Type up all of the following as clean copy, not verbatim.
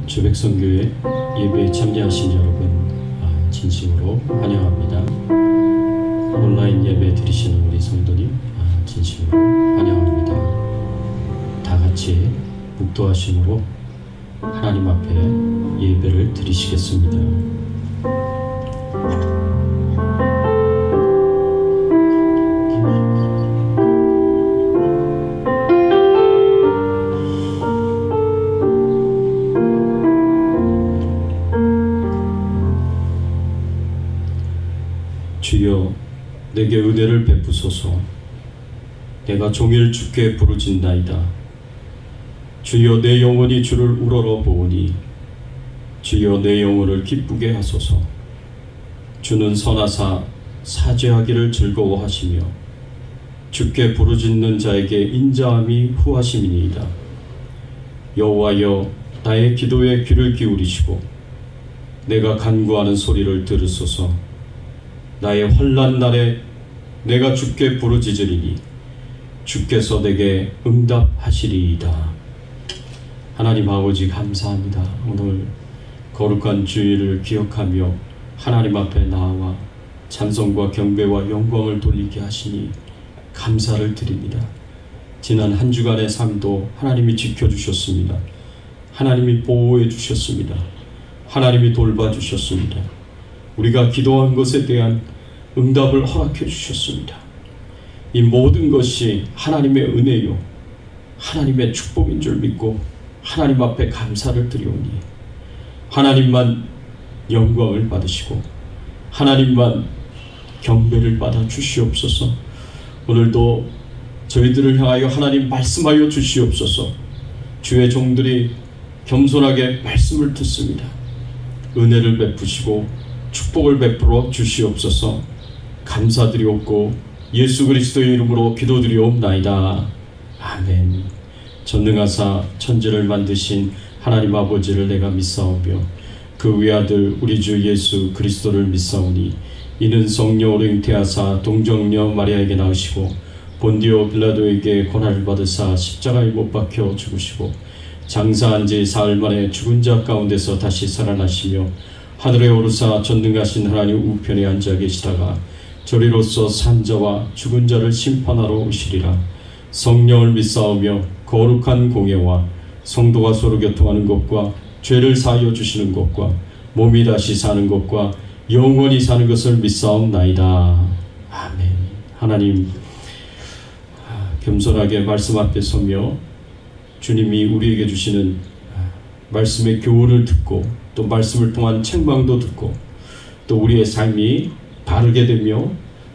주백성교회 예배에 참여하신 여러분 진심으로 환영합니다. 온라인 예배 드리시는 우리 성도님 진심으로 환영합니다. 다 같이 묵도하심으로 하나님 앞에 예배를 드리시겠습니다. 주여 내게 은혜를 베푸소서. 내가 종일 주께 부르짖나이다. 주여 내 영혼이 주를 우러러 보오니 주여 내 영혼을 기쁘게 하소서. 주는 선하사 사죄하기를 즐거워하시며 주께 부르짖는 자에게 인자함이 후하심이니이다. 여호와여 나의 기도에 귀를 기울이시고 내가 간구하는 소리를 들으소서. 나의 환난 날에 내가 주께 부르짖으리니 주께서 내게 응답하시리이다. 하나님 아버지 감사합니다. 오늘 거룩한 주일을 기억하며 하나님 앞에 나와 찬송과 경배와 영광을 돌리게 하시니 감사를 드립니다. 지난 한 주간의 삶도 하나님이 지켜주셨습니다. 하나님이 보호해 주셨습니다. 하나님이 돌봐주셨습니다. 우리가 기도한 것에 대한 응답을 허락해 주셨습니다. 이 모든 것이 하나님의 은혜요 하나님의 축복인 줄 믿고 하나님 앞에 감사를 드리오니 하나님만 영광을 받으시고 하나님만 경배를 받아 주시옵소서. 오늘도 저희들을 향하여 하나님 말씀하여 주시옵소서. 주의 종들이 겸손하게 말씀을 듣습니다. 은혜를 베푸시고 축복을 베풀어 주시옵소서. 감사드리옵고 예수 그리스도의 이름으로 기도드리옵나이다. 아멘. 전능하사 천지를 만드신 하나님 아버지를 내가 믿사오며 그 외아들 우리 주 예수 그리스도를 믿사오니 이는 성령으로 잉태하사 동정녀 마리아에게 낳으시고 본디오 빌라도에게 고난을 받으사 십자가에 못 박혀 죽으시고 장사한 지 사흘 만에 죽은 자 가운데서 다시 살아나시며 하늘에 오르사 전능하신 하나님 우편에 앉아 계시다가 저리로서 산자와 죽은 자를 심판하러 오시리라. 성령을 믿사오며 거룩한 공예와 성도가 서로 교통하는 것과 죄를 사하여 주시는 것과 몸이 다시 사는 것과 영원히 사는 것을 믿사옵나이다. 아멘. 하나님 겸손하게 말씀 앞에 서며 주님이 우리에게 주시는 말씀의 교훈을 듣고 또 말씀을 통한 책망도 듣고 또 우리의 삶이 바르게 되며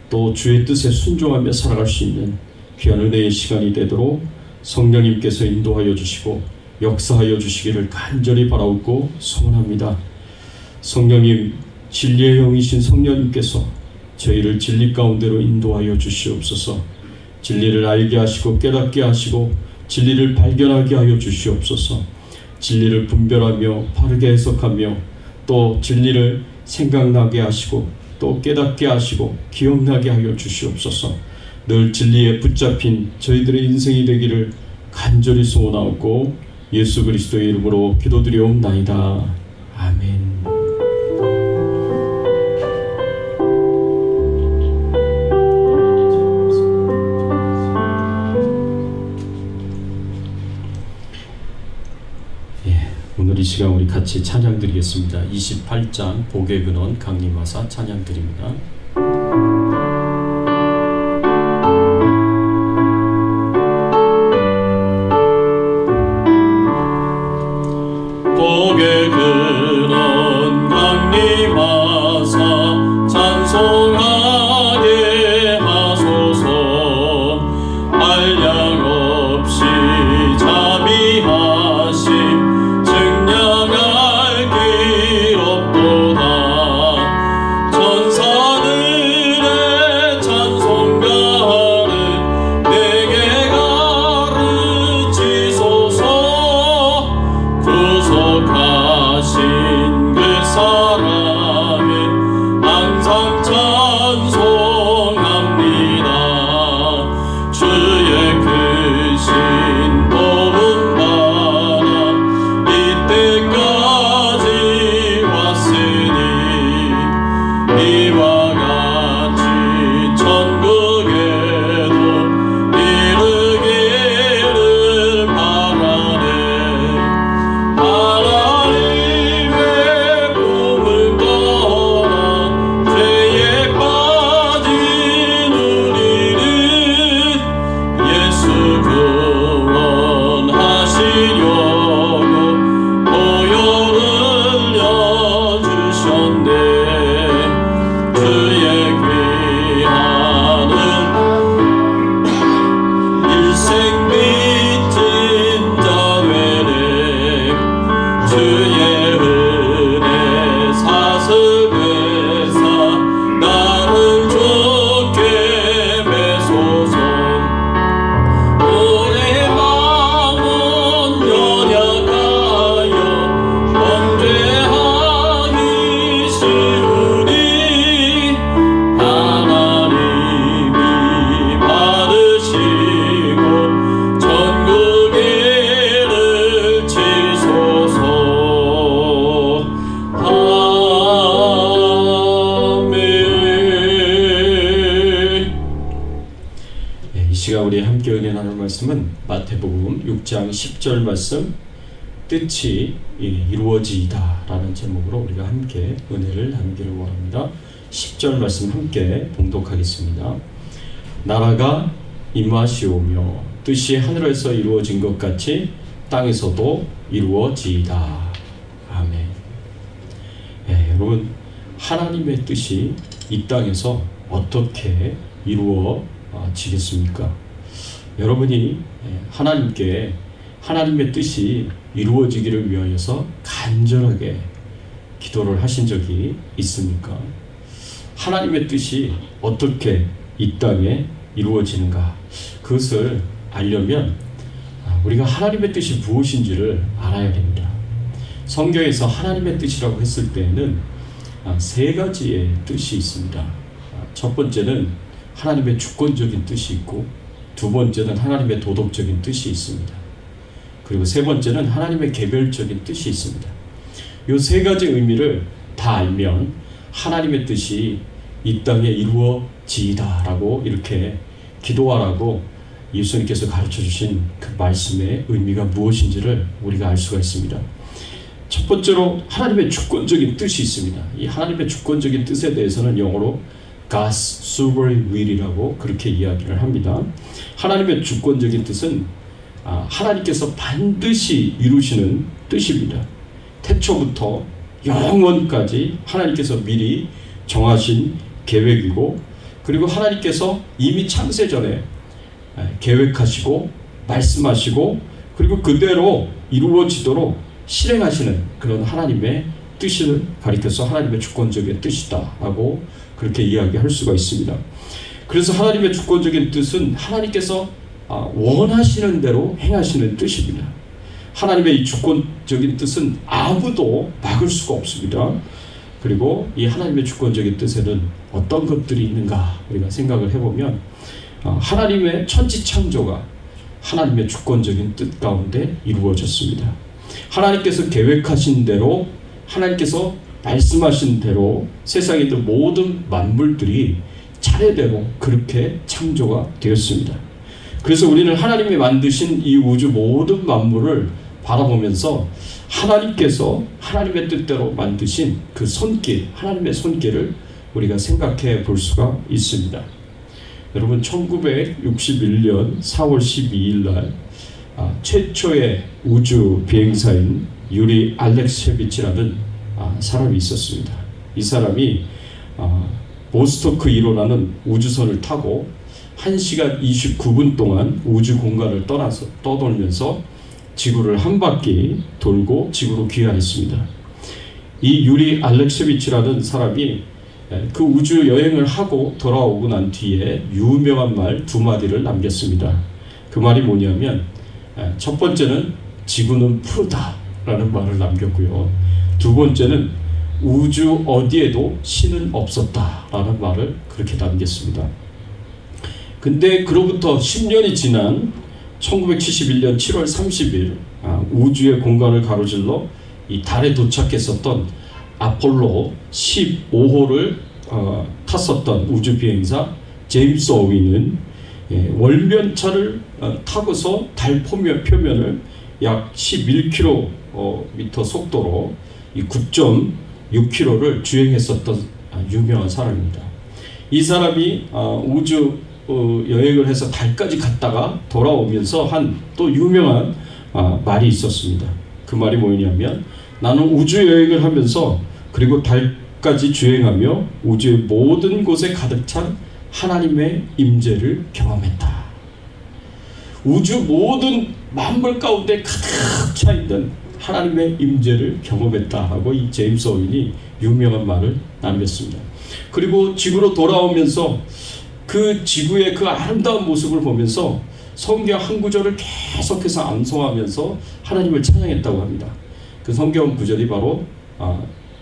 또 주의 뜻에 순종하며 살아갈 수 있는 귀한 은혜의 시간이 되도록 성령님께서 인도하여 주시고 역사하여 주시기를 간절히 바라옵고 소원합니다. 성령님, 진리의 영이신 성령님께서 저희를 진리 가운데로 인도하여 주시옵소서. 진리를 알게 하시고 깨닫게 하시고 진리를 발견하게 하여 주시옵소서. 진리를 분별하며 바르게 해석하며 또 진리를 생각나게 하시고 또 깨닫게 하시고 기억나게 하여 주시옵소서. 늘 진리에 붙잡힌 저희들의 인생이 되기를 간절히 소원하옵고 예수 그리스도의 이름으로 기도드리옵나이다. 아멘. 오늘 이 시간 우리 같이 찬양 드리겠습니다. 28장 복의 근원 강림하사 찬양 드립니다. 복의 근원 강림하사 찬송하게 하소서. 한량 없이 자비하심 증량할 길 없도다. 천사는 나눌 말씀은 마태복음 6장 10절 말씀, 뜻이 이루어지이다 라는 제목으로 우리가 함께 은혜를 나누기를 원합니다. 10절 말씀 함께 봉독하겠습니다. 나라가 임하시오며 뜻이 하늘에서 이루어진 것 같이 땅에서도 이루어지이다. 아멘. 여러분, 하나님의 뜻이 이 땅에서 어떻게 이루어지겠습니까? 여러분이 하나님께 하나님의 뜻이 이루어지기를 위하여서 간절하게 기도를 하신 적이 있습니까? 하나님의 뜻이 어떻게 이 땅에 이루어지는가? 그것을 알려면 우리가 하나님의 뜻이 무엇인지를 알아야 됩니다. 성경에서 하나님의 뜻이라고 했을 때에는 세 가지의 뜻이 있습니다. 첫 번째는 하나님의 주권적인 뜻이 있고, 두 번째는 하나님의 도덕적인 뜻이 있습니다. 그리고 세 번째는 하나님의 개별적인 뜻이 있습니다. 이 세 가지 의미를 다 알면 하나님의 뜻이 이 땅에 이루어지이다 라고 이렇게 기도하라고 예수님께서 가르쳐 주신 그 말씀의 의미가 무엇인지를 우리가 알 수가 있습니다. 첫 번째로 하나님의 주권적인 뜻이 있습니다. 이 하나님의 주권적인 뜻에 대해서는 영어로 God's sovereign will이라고 그렇게 이야기를 합니다. 하나님의 주권적인 뜻은 하나님께서 반드시 이루시는 뜻입니다. 태초부터 영원까지 하나님께서 미리 정하신 계획이고, 그리고 하나님께서 이미 창세 전에 계획하시고 말씀하시고, 그리고 그대로 이루어지도록 실행하시는 그런 하나님의 뜻을 가리켜서 하나님의 주권적인 뜻이다 라고 그렇게 이야기할 수가 있습니다. 그래서 하나님의 주권적인 뜻은 하나님께서 원하시는 대로 행하시는 뜻입니다. 하나님의 이 주권적인 뜻은 아무도 막을 수가 없습니다. 그리고 이 하나님의 주권적인 뜻에는 어떤 것들이 있는가 우리가 생각을 해보면, 하나님의 천지창조가 하나님의 주권적인 뜻 가운데 이루어졌습니다. 하나님께서 계획하신 대로, 하나님께서 말씀하신 대로 세상에 있는 모든 만물들이 차례대로 그렇게 창조가 되었습니다. 그래서 우리는 하나님이 만드신 이 우주 모든 만물을 바라보면서 하나님께서 하나님의 뜻대로 만드신 그 손길, 하나님의 손길을 우리가 생각해 볼 수가 있습니다. 여러분, 1961년 4월 12일 날 최초의 우주 비행사인 유리 알렉셰비치라는 사람이 있었습니다. 이 사람이 보스토크 1호라는 우주선을 타고 1시간 29분 동안 우주 공간을 떠돌면서 지구를 한 바퀴 돌고 지구로 귀환했습니다. 이 유리 알렉셰비치라는 사람이 그 우주 여행을 하고 돌아오고 난 뒤에 유명한 말 두 마디를 남겼습니다. 그 말이 뭐냐면, 첫 번째는 지구는 푸르다라는 말을 남겼고요. 두 번째는 우주 어디에도 신은 없었다라는 말을 그렇게 남겼습니다. 근데 그로부터 10년이 지난 1971년 7월 30일 우주의 공간을 가로질러 이 달에 도착했었던 아폴로 15호를 탔었던 우주 비행사 제임스 어윈은 월면차를 타고서 달 표면을 약 11km 속도로 9.6km를 주행했었던 유명한 사람입니다. 이 사람이 우주 여행을 해서 달까지 갔다가 돌아오면서 한 또 유명한 말이 있었습니다. 그 말이 뭐냐면, 나는 우주 여행을 하면서 그리고 달까지 주행하며 우주의 모든 곳에 가득 찬 하나님의 임재를 경험했다. 우주 모든 만물 가운데 가득 차 있는 하나님의 임재를 경험했다 하고 이 제임스 어윈이 유명한 말을 남겼습니다. 그리고 지구로 돌아오면서 그 지구의 그 아름다운 모습을 보면서 성경 한 구절을 계속해서 암송하면서 하나님을 찬양했다고 합니다. 그 성경 구절이 바로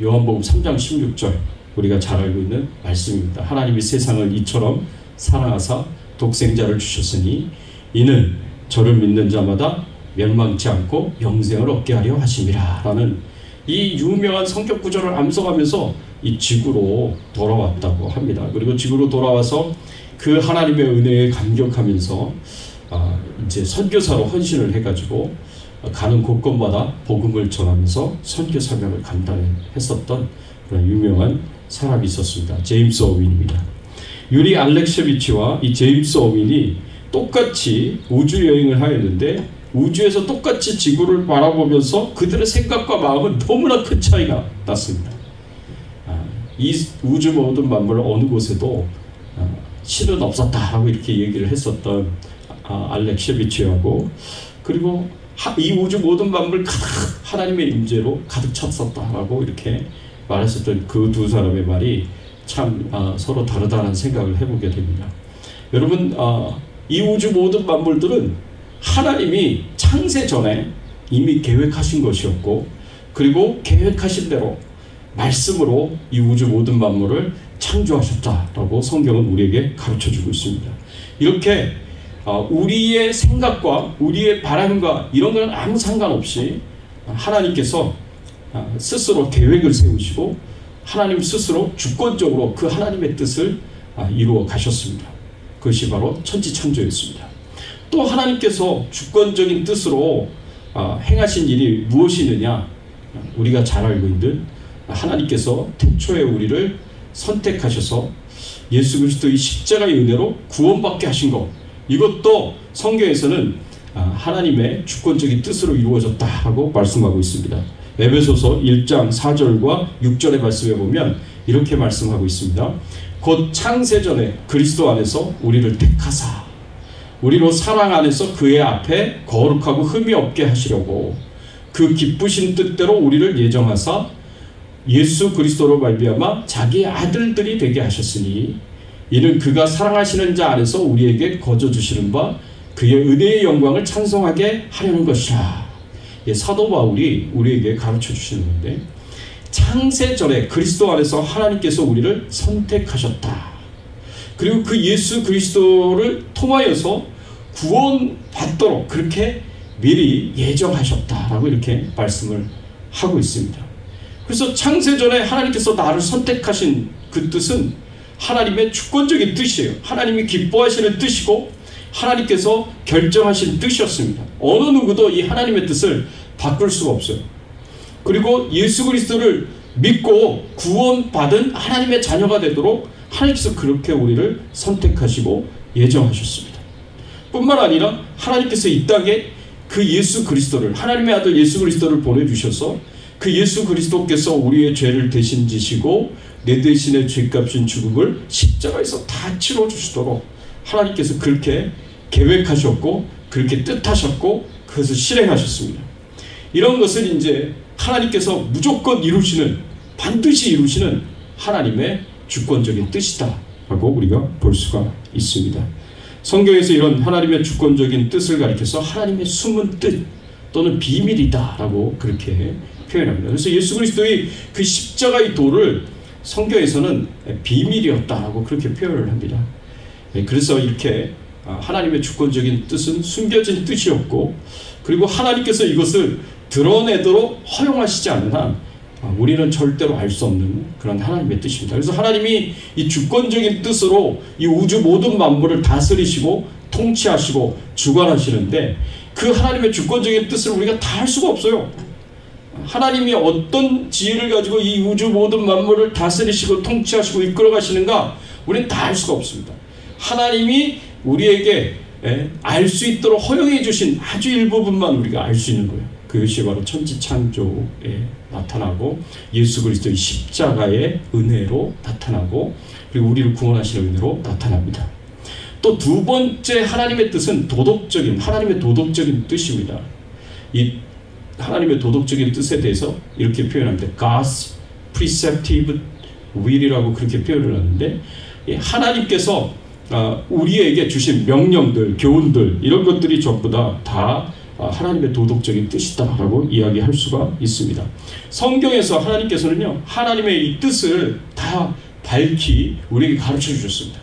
요한복음 3장 16절, 우리가 잘 알고 있는 말씀입니다. 하나님이 세상을 이처럼 사랑하사 독생자를 주셨으니 이는 저를 믿는 자마다 멸망치 않고 영생을 얻게 하려 하심이라 라는 이 유명한 성경 구절을 암송하면서 이 지구로 돌아왔다고 합니다. 그리고 지구로 돌아와서 그 하나님의 은혜에 감격하면서 이제 선교사로 헌신을 해가지고 가는 곳곳마다 복음을 전하면서 선교 사명을 감당했었던 그런 유명한 사람이 있었습니다. 제임스 오윈입니다. 유리 알렉셰비치와 이 제임스 오윈이 똑같이 우주 여행을 하였는데 우주에서 똑같이 지구를 바라보면서 그들의 생각과 마음은 너무나 큰 차이가 났습니다. 이 우주 모든 만물 어느 곳에도 신은 없었다라고 이렇게 얘기를 했었던 알렉셰비치하고, 그리고 이 우주 모든 만물 가득 하나님의 임재로 가득 찼었다라고 이렇게 말했었던 그 두 사람의 말이 참 서로 다르다는 생각을 해보게 됩니다. 여러분, 이 우주 모든 만물들은 하나님이 창세 전에 이미 계획하신 것이었고, 그리고 계획하신 대로 말씀으로 이 우주 모든 만물을 창조하셨다라고 성경은 우리에게 가르쳐주고 있습니다. 이렇게 우리의 생각과 우리의 바람과 이런 것은 아무 상관없이 하나님께서 스스로 계획을 세우시고 하나님 스스로 주권적으로 그 하나님의 뜻을 이루어 가셨습니다. 그것이 바로 천지창조였습니다. 또 하나님께서 주권적인 뜻으로 행하신 일이 무엇이느냐, 우리가 잘 알고 있는 하나님께서 태초에 우리를 선택하셔서 예수 그리스도의 십자가의 은혜로 구원받게 하신 것, 이것도 성경에서는 하나님의 주권적인 뜻으로 이루어졌다고 말씀하고 있습니다. 에베소서 1장 4절과 6절의 말씀에 보면 이렇게 말씀하고 있습니다. 곧 창세전에 그리스도 안에서 우리를 택하사 우리로 사랑 안에서 그의 앞에 거룩하고 흠이 없게 하시려고 그 기쁘신 뜻대로 우리를 예정하사 예수 그리스도로 말미암아 자기의 아들들이 되게 하셨으니 이는 그가 사랑하시는 자 안에서 우리에게 거저주시는 바 그의 은혜의 영광을 찬송하게 하려는 것이라. 사도 바울이 우리에게 가르쳐 주시는 건데, 창세 전에 그리스도 안에서 하나님께서 우리를 선택하셨다. 그리고 그 예수 그리스도를 통하여서 구원받도록 그렇게 미리 예정하셨다라고 이렇게 말씀을 하고 있습니다. 그래서 창세 전에 하나님께서 나를 선택하신 그 뜻은 하나님의 주권적인 뜻이에요. 하나님이 기뻐하시는 뜻이고 하나님께서 결정하신 뜻이었습니다. 어느 누구도 이 하나님의 뜻을 바꿀 수가 없어요. 그리고 예수 그리스도를 믿고 구원받은 하나님의 자녀가 되도록 하나님께서 그렇게 우리를 선택하시고 예정하셨습니다. 뿐만 아니라 하나님께서 이 땅에 그 예수 그리스도를, 하나님의 아들 예수 그리스도를 보내주셔서 그 예수 그리스도께서 우리의 죄를 대신 지시고 내 대신의 죄값인 죽음을 십자가에서 다 치러주시도록 하나님께서 그렇게 계획하셨고 그렇게 뜻하셨고 그것을 실행하셨습니다. 이런 것을 이제 하나님께서 무조건 이루시는, 반드시 이루시는 하나님의 주권적인 뜻이다라고 우리가 볼 수가 있습니다. 성경에서 이런 하나님의 주권적인 뜻을 가리켜서 하나님의 숨은 뜻 또는 비밀이다라고 그렇게 표현합니다. 그래서 예수 그리스도의 그 십자가의 도를 성경에서는 비밀이었다라고 그렇게 표현을 합니다. 그래서 이렇게 하나님의 주권적인 뜻은 숨겨진 뜻이었고, 그리고 하나님께서 이것을 드러내도록 허용하시지 않는 한 우리는 절대로 알 수 없는 그런 하나님의 뜻입니다. 그래서 하나님이 이 주권적인 뜻으로 이 우주 모든 만물을 다스리시고 통치하시고 주관하시는데, 그 하나님의 주권적인 뜻을 우리가 다 할 수가 없어요. 하나님이 어떤 지혜를 가지고 이 우주 모든 만물을 다스리시고 통치하시고 이끌어 가시는가, 우리는 다 알 수가 없습니다. 하나님이 우리에게 알 수 있도록 허용해 주신 아주 일부분만 우리가 알 수 있는 거예요. 그것이 바로 천지창조에 나타나고 예수 그리스도의 십자가의 은혜로 나타나고, 그리고 우리를 구원하시는 은혜로 나타납니다. 또 두 번째 하나님의 뜻은 도덕적인, 하나님의 도덕적인 뜻입니다. 이 하나님의 도덕적인 뜻에 대해서 이렇게 표현합니다. God's preceptive will이라고 그렇게 표현을 하는데, 하나님께서 우리에게 주신 명령들, 교훈들, 이런 것들이 전부 다 하나님의 도덕적인 뜻이다라고 이야기할 수가 있습니다. 성경에서 하나님께서는요, 하나님의 이 뜻을 다 밝히 우리에게 가르쳐 주셨습니다.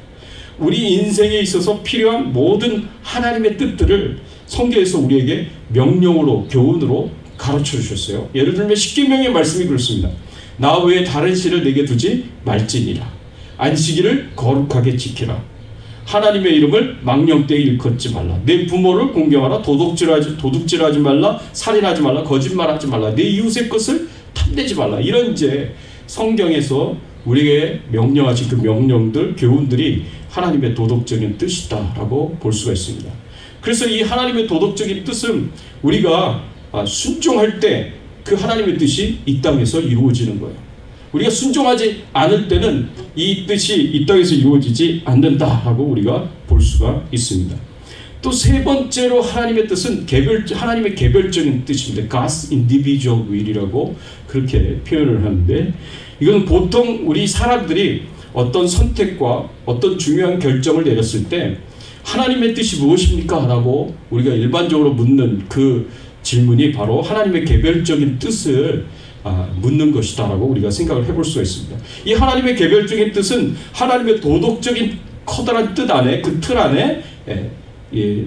우리 인생에 있어서 필요한 모든 하나님의 뜻들을 성경에서 우리에게 명령으로, 교훈으로 가르쳐 주셨어요. 예를 들면 십계명의 말씀이 그렇습니다. 나 외에 다른 신을 내게 두지 말지니라. 안식일을 거룩하게 지키라. 하나님의 이름을 망령되이 일컫지 말라. 내 부모를 공경하라. 도둑질하지 말라. 살인하지 말라. 거짓말하지 말라. 내 이웃의 것을 탐내지 말라. 이런 이제 성경에서 우리에게 명령하신 그 명령들, 교훈들이 하나님의 도덕적인 뜻이다라고 볼 수가 있습니다. 그래서 이 하나님의 도덕적인 뜻은 우리가 순종할 때 그 하나님의 뜻이 이 땅에서 이루어지는 거예요. 우리가 순종하지 않을 때는 이 뜻이 이 땅에서 이루어지지 않는다라고 우리가 볼 수가 있습니다. 또 세 번째로 하나님의 뜻은 하나님의 개별적인 뜻입니다. God's individual will이라고 그렇게 표현을 하는데, 이건 보통 우리 사람들이 어떤 선택과 어떤 중요한 결정을 내렸을 때 하나님의 뜻이 무엇입니까? 라고 우리가 일반적으로 묻는 그 질문이 바로 하나님의 개별적인 뜻을 묻는 것이다 라고 우리가 생각을 해볼 수가 있습니다. 이 하나님의 개별적인 뜻은 하나님의 도덕적인 커다란 뜻 안에, 그 틀 안에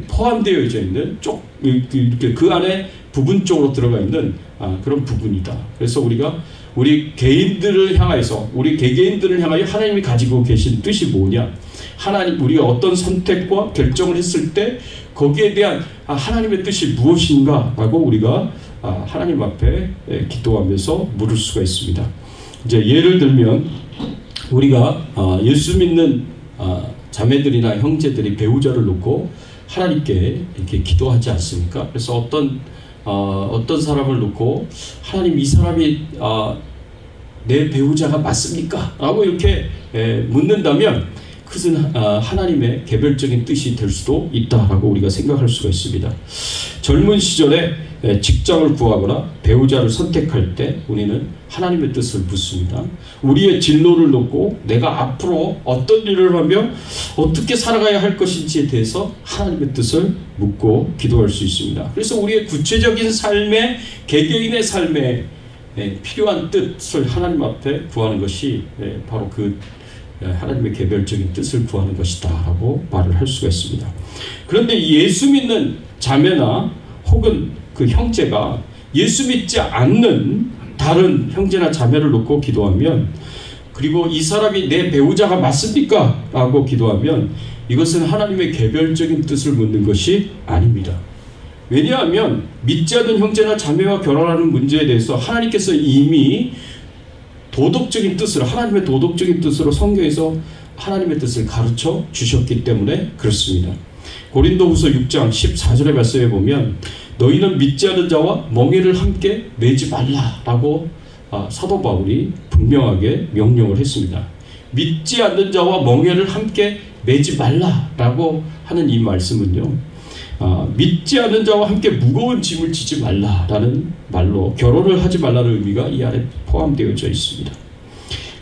포함되어 있는 이렇게 그 안에 부분적으로 들어가 있는 그런 부분이다. 그래서 우리 개개인들을 향하여 하나님이 가지고 계신 뜻이 뭐냐? 우리가 어떤 선택과 결정을 했을 때 거기에 대한 하나님의 뜻이 무엇인가? 라고 우리가 하나님 앞에 기도하면서 물을 수가 있습니다. 이제 예를 들면 우리가 예수 믿는 자매들이나 형제들이 배우자를 놓고 하나님께 이렇게 기도하지 않습니까? 그래서 어떤 사람을 놓고 하나님, 이 사람이 내 배우자가 맞습니까? 라고 이렇게 묻는다면 그것은 하나님의 개별적인 뜻이 될 수도 있다라고 우리가 생각할 수가 있습니다. 젊은 시절에 직장을 구하거나 배우자를 선택할 때 우리는 하나님의 뜻을 묻습니다. 우리의 진로를 놓고 내가 앞으로 어떤 일을 하며 어떻게 살아가야 할 것인지에 대해서 하나님의 뜻을 묻고 기도할 수 있습니다. 그래서 우리의 구체적인 삶에, 개개인의 삶에 필요한 뜻을 하나님 앞에 구하는 것이 바로 그 하나님의 개별적인 뜻을 구하는 것이다 라고 말을 할 수가 있습니다. 그런데 예수 믿는 자매나 혹은 그 형제가 예수 믿지 않는 다른 형제나 자매를 놓고 기도하면, 그리고 이 사람이 내 배우자가 맞습니까? 라고 기도하면 이것은 하나님의 개별적인 뜻을 묻는 것이 아닙니다. 왜냐하면 믿지 않는 형제나 자매와 결혼하는 문제에 대해서 하나님께서 이미 도덕적인 뜻으로, 하나님의 도덕적인 뜻으로 성경에서 하나님의 뜻을 가르쳐 주셨기 때문에 그렇습니다. 고린도후서 6장 14절의 말씀에 보면 너희는 믿지 않는 자와 멍에를 함께 매지 말라라고 사도 바울이 분명하게 명령을 했습니다. 믿지 않는 자와 멍에를 함께 매지 말라라고 하는 이 말씀은요, 믿지 않는 자와 함께 무거운 짐을 지지 말라라는 말로 결혼을 하지 말라는 의미가 이 안에 포함되어져 있습니다.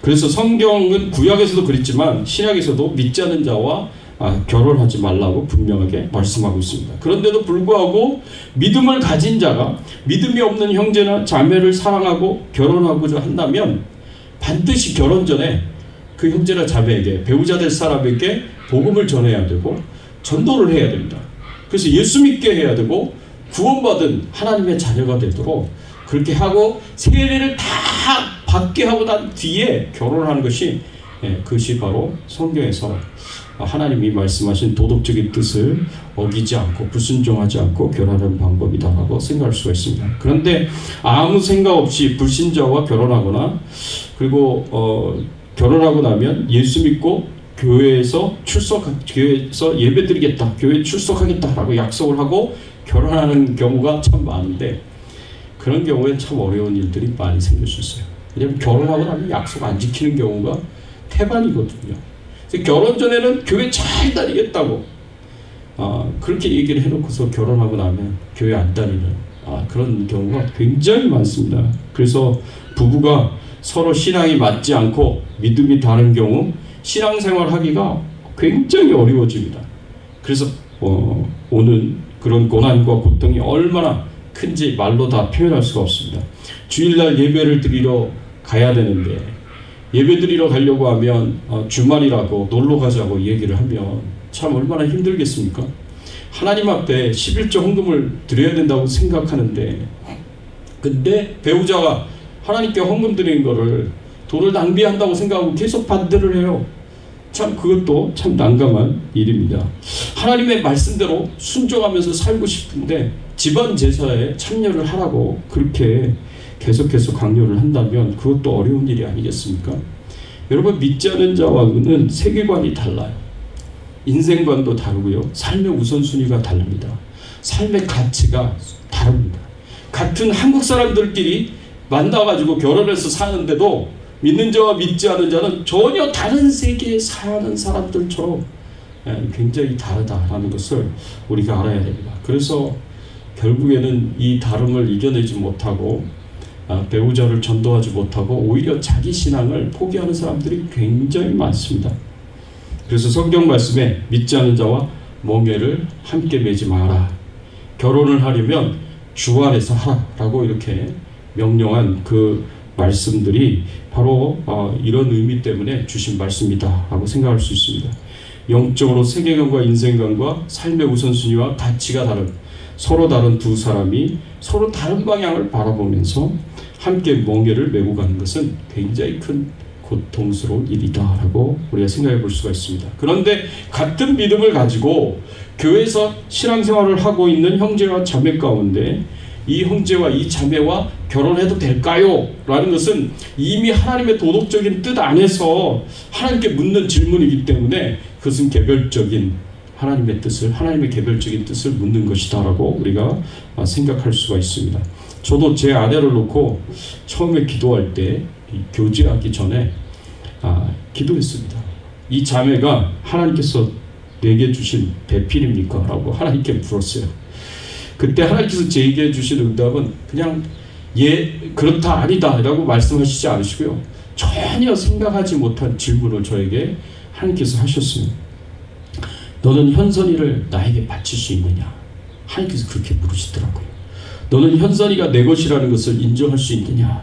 그래서 성경은 구약에서도 그랬지만 신약에서도 믿지 않는 자와 결혼하지 말라고 분명하게 말씀하고 있습니다. 그런데도 불구하고 믿음을 가진 자가 믿음이 없는 형제나 자매를 사랑하고 결혼하고자 한다면 반드시 결혼 전에 그 형제나 자매에게, 배우자 될 사람에게 복음을 전해야 되고 전도를 해야 됩니다. 그래서 예수 믿게 해야 되고 구원받은 하나님의 자녀가 되도록 그렇게 하고 세례를 다 받게 하고 난 뒤에 결혼하는 것이, 그것이 바로 성경에서 하나님이 말씀하신 도덕적인 뜻을 어기지 않고 불순종하지 않고 결혼하는 방법이다라고 생각할 수가 있습니다. 그런데 아무 생각 없이 불신자와 결혼하거나 그리고 결혼하고 나면 예수 믿고 교회에서 예배드리겠다, 교회 출석하겠다라고 약속을 하고 결혼하는 경우가 참 많은데, 그런 경우에 참 어려운 일들이 많이 생길 수 있어요. 왜냐하면 결혼하고 나면 약속 안 지키는 경우가 태반이거든요. 그래서 결혼 전에는 교회 잘 다니겠다고 그렇게 얘기를 해놓고서 결혼하고 나면 교회 안 다니는 그런 경우가 굉장히 많습니다. 그래서 부부가 서로 신앙이 맞지 않고 믿음이 다른 경우 신앙생활 하기가 굉장히 어려워집니다. 그래서 오는 그런 고난과 고통이 얼마나 큰지 말로 다 표현할 수가 없습니다. 주일날 예배를 드리러 가야 되는데 예배 드리러 가려고 하면 주말이라고 놀러 가자고 얘기를 하면 참 얼마나 힘들겠습니까? 하나님 앞에 11조 헌금을 드려야 된다고 생각하는데, 근데 배우자가 하나님께 헌금 드리는 거를 돈을 낭비한다고 생각하고 계속 반대를 해요. 참 그것도 참 난감한 일입니다. 하나님의 말씀대로 순종하면서 살고 싶은데 집안 제사에 참여를 하라고 그렇게 계속해서 강요를 한다면 그것도 어려운 일이 아니겠습니까? 여러분, 믿지 않은 자와는 세계관이 달라요. 인생관도 다르고요. 삶의 우선순위가 다릅니다. 삶의 가치가 다릅니다. 같은 한국 사람들끼리 만나가지고 결혼해서 사는데도 믿는 자와 믿지 않은 자는 전혀 다른 세계에 사는 사람들처럼 굉장히 다르다라는 것을 우리가 알아야 됩니다. 그래서 결국에는 이 다름을 이겨내지 못하고 배우자를 전도하지 못하고 오히려 자기 신앙을 포기하는 사람들이 굉장히 많습니다. 그래서 성경 말씀에 믿지 않는 자와 멍에를 함께 매지 마라. 결혼을 하려면 주 안에서 하라라고 이렇게 명령한 그 말씀들이 바로 이런 의미 때문에 주신 말씀이다 라고 생각할 수 있습니다. 영적으로 세계관과 인생관과 삶의 우선순위와 가치가 다른 서로 다른 두 사람이 서로 다른 방향을 바라보면서 함께 멍에를 메고 가는 것은 굉장히 큰 고통스러운 일이다 라고 우리가 생각해 볼 수가 있습니다. 그런데 같은 믿음을 가지고 교회에서 신앙생활을 하고 있는 형제와 자매 가운데 이 형제와 이 자매와 결혼해도 될까요? 라는 것은 이미 하나님의 도덕적인 뜻 안에서 하나님께 묻는 질문이기 때문에 그것은 개별적인 하나님의 개별적인 뜻을 묻는 것이다 라고 우리가 생각할 수가 있습니다. 저도 제 아내를 놓고 처음에 기도할 때 교제하기 전에 기도했습니다. 이 자매가 하나님께서 내게 주신 배필입니까? 라고 하나님께 물었어요. 그때 하나님께서 제게 주신 응답은 그냥 그렇다 아니다 라고 말씀하시지 않으시고요. 전혀 생각하지 못한 질문을 저에게 하나님께서 하셨어요. 너는 현선이를 나에게 바칠 수 있느냐? 하나님께서 그렇게 물으시더라고요. 너는 현선이가 내 것이라는 것을 인정할 수 있느냐?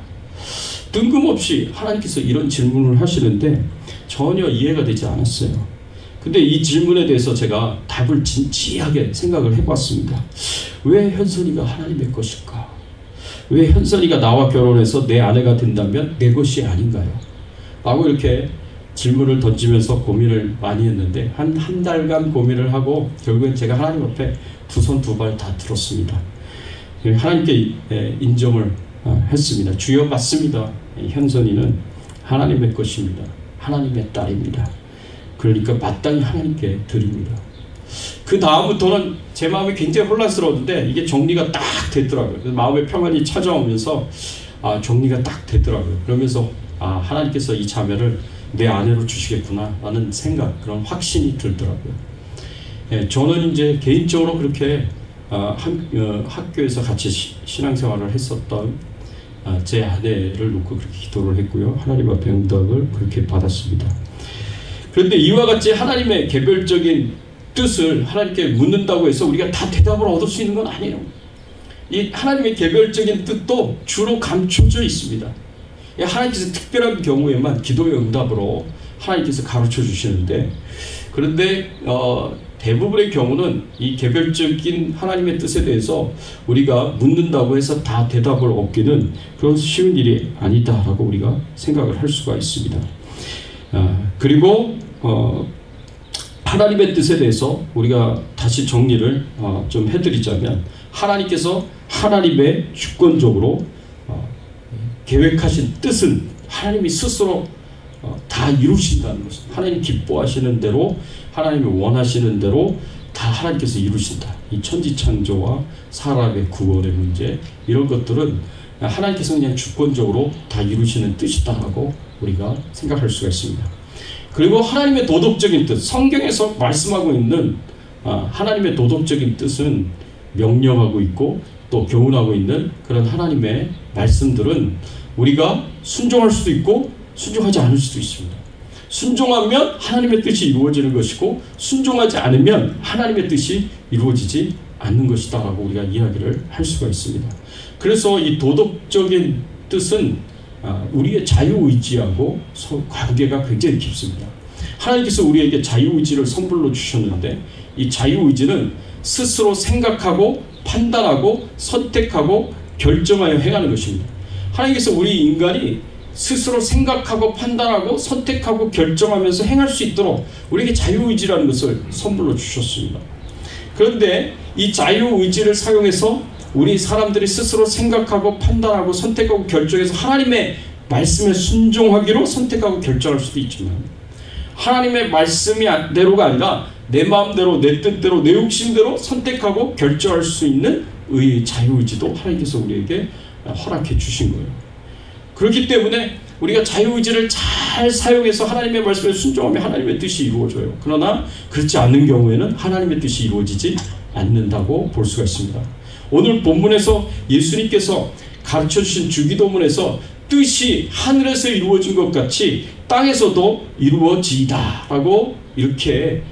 뜬금없이 하나님께서 이런 질문을 하시는데 전혀 이해가 되지 않았어요. 근데 이 질문에 대해서 제가 답을 진지하게 생각을 해봤습니다. 왜 현선이가 하나님의 것일까? 왜 현선이가 나와 결혼해서 내 아내가 된다면 내 것이 아닌가요? 라고 이렇게 질문을 던지면서 고민을 많이 했는데 한 달간 고민을 하고 결국엔 제가 하나님 앞에 두 손 두 발 다 들었습니다. 하나님께 인정을 했습니다. 주여, 맞습니다. 현선이는 하나님의 것입니다. 하나님의 딸입니다. 그러니까 마땅히 하나님께 드립니다. 그 다음부터는 제 마음이 굉장히 혼란스러웠는데 이게 정리가 딱 됐더라고요. 마음의 평안이 찾아오면서 정리가 딱 됐더라고요. 그러면서 하나님께서 이 자매를 내 아내로 주시겠구나 라는 생각, 그런 확신이 들더라고요. 저는 이제 개인적으로 그렇게 학교에서 같이 신앙생활을 했었던 제 아내를 놓고 그렇게 기도를 했고요. 하나님 앞에 응답을 그렇게 받았습니다. 그런데 이와 같이 하나님의 개별적인 뜻을 하나님께 묻는다고 해서 우리가 다 대답을 얻을 수 있는 건 아니에요. 이 하나님의 개별적인 뜻도 주로 감춰져 있습니다. 하나님께서 특별한 경우에만 기도의 응답으로 하나님께서 가르쳐 주시는데, 그런데 대부분의 경우는 이 개별적인 하나님의 뜻에 대해서 우리가 묻는다고 해서 다 대답을 얻기는 그런 쉬운 일이 아니다라고 우리가 생각을 할 수가 있습니다. 그리고 하나님의 뜻에 대해서 우리가 다시 정리를 좀 해드리자면, 하나님께서 하나님의 주권적으로 계획하신 뜻은 하나님이 스스로 다 이루신다는 것은, 하나님 기뻐하시는 대로, 하나님이 원하시는 대로 다 하나님께서 이루신다. 이 천지창조와 사람의 구원의 문제, 이런 것들은 하나님께서 그냥 주권적으로 다 이루시는 뜻이다라고 우리가 생각할 수가 있습니다. 그리고 하나님의 도덕적인 뜻, 성경에서 말씀하고 있는 하나님의 도덕적인 뜻은 명령하고 있고 또 교훈하고 있는 그런 하나님의 말씀들은 우리가 순종할 수도 있고 순종하지 않을 수도 있습니다. 순종하면 하나님의 뜻이 이루어지는 것이고, 순종하지 않으면 하나님의 뜻이 이루어지지 않는 것이다 라고 우리가 이야기를 할 수가 있습니다. 그래서 이 도덕적인 뜻은 우리의 자유의지하고 관계가 굉장히 깊습니다. 하나님께서 우리에게 자유의지를 선물로 주셨는데, 이 자유의지는 스스로 생각하고 판단하고 선택하고 결정하여 행하는 것입니다. 하나님께서 우리 인간이 스스로 생각하고 판단하고 선택하고 결정하면서 행할 수 있도록 우리에게 자유의지라는 것을 선물로 주셨습니다. 그런데 이 자유의지를 사용해서 우리 사람들이 스스로 생각하고 판단하고 선택하고 결정해서 하나님의 말씀에 순종하기로 선택하고 결정할 수도 있지만, 하나님의 말씀대로가 아니라 내 마음대로, 내 뜻대로, 내 욕심대로 선택하고 결정할 수 있는 자유의지도 하나님께서 우리에게 허락해 주신 거예요. 그렇기 때문에 우리가 자유의지를 잘 사용해서 하나님의 말씀에 순종하면 하나님의 뜻이 이루어져요. 그러나 그렇지 않는 경우에는 하나님의 뜻이 이루어지지 않는다고 볼 수가 있습니다. 오늘 본문에서 예수님께서 가르쳐주신 주기도문에서 뜻이 하늘에서 이루어진 것 같이 땅에서도 이루어지이다 라고 이렇게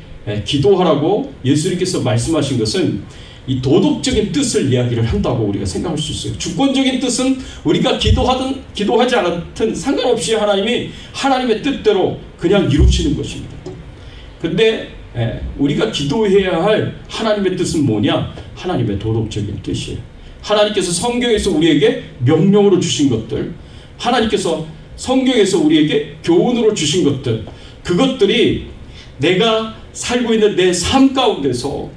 기도하라고 예수님께서 말씀하신 것은 이 도덕적인 뜻을 이야기를 한다고 우리가 생각할 수 있어요. 주권적인 뜻은 우리가 기도하든 기도하지 않았든 상관없이 하나님이 하나님의 뜻대로 그냥 이루시는 것입니다. 근데 우리가 기도해야 할 하나님의 뜻은 뭐냐? 하나님의 도덕적인 뜻이에요. 하나님께서 성경에서 우리에게 명령으로 주신 것들, 하나님께서 성경에서 우리에게 교훈으로 주신 것들, 그것들이 내가 살고 있는 내 삶 가운데서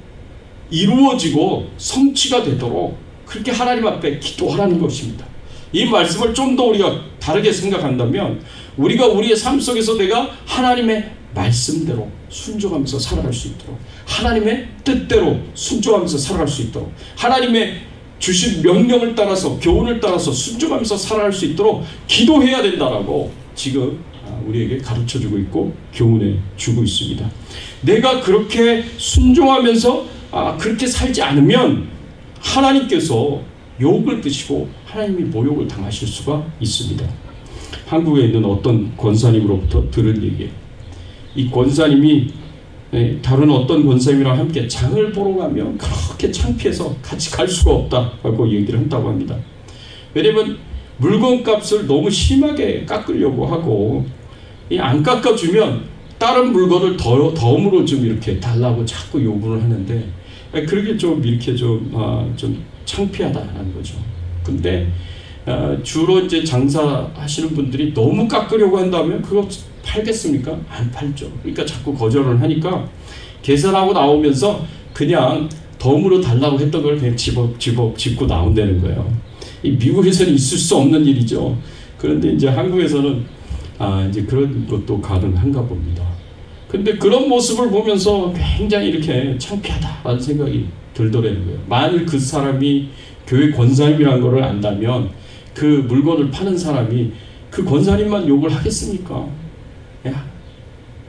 이루어지고 성취가 되도록 그렇게 하나님 앞에 기도하라는 것입니다. 이 말씀을 좀 더 우리가 다르게 생각한다면, 우리가 우리의 삶 속에서 내가 하나님의 말씀대로 순종하면서 살아갈 수 있도록, 하나님의 뜻대로 순종하면서 살아갈 수 있도록, 하나님의 주신 명령을 따라서, 교훈을 따라서 순종하면서 살아갈 수 있도록 기도해야 된다라고 지금 우리에게 가르쳐주고 있고 교훈해 주고 있습니다. 내가 그렇게 순종하면서 그렇게 살지 않으면 하나님께서 욕을 드시고 하나님이 모욕을 당하실 수가 있습니다. 한국에 있는 어떤 권사님으로부터 들은 얘기예요. 이 권사님이 다른 어떤 권사님이랑 함께 장을 보러 가면 그렇게 창피해서 같이 갈 수가 없다고 얘기를 한다고 합니다. 왜냐면 물건값을 너무 심하게 깎으려고 하고, 안 깎아주면 다른 물건을 덤으로 좀 이렇게 달라고 자꾸 요구를 하는데, 그렇게 좀 이렇게 좀 창피하다는 거죠. 근데 주로 이제 장사하시는 분들이 너무 깎으려고 한다면 그거 팔겠습니까? 안 팔죠. 그러니까 자꾸 거절을 하니까 계산하고 나오면서 그냥 덤으로 달라고 했던 걸 그냥 짚고 나온다는 거예요. 이 미국에서는 있을 수 없는 일이죠. 그런데 이제 한국에서는 이제 그런 것도 가능한가 봅니다. 근데 그런 모습을 보면서 굉장히 이렇게 창피하다라는 생각이 들더라는 거예요. 만일 그 사람이 교회 권사님이라는 걸 안다면 그 물건을 파는 사람이 그 권사님만 욕을 하겠습니까?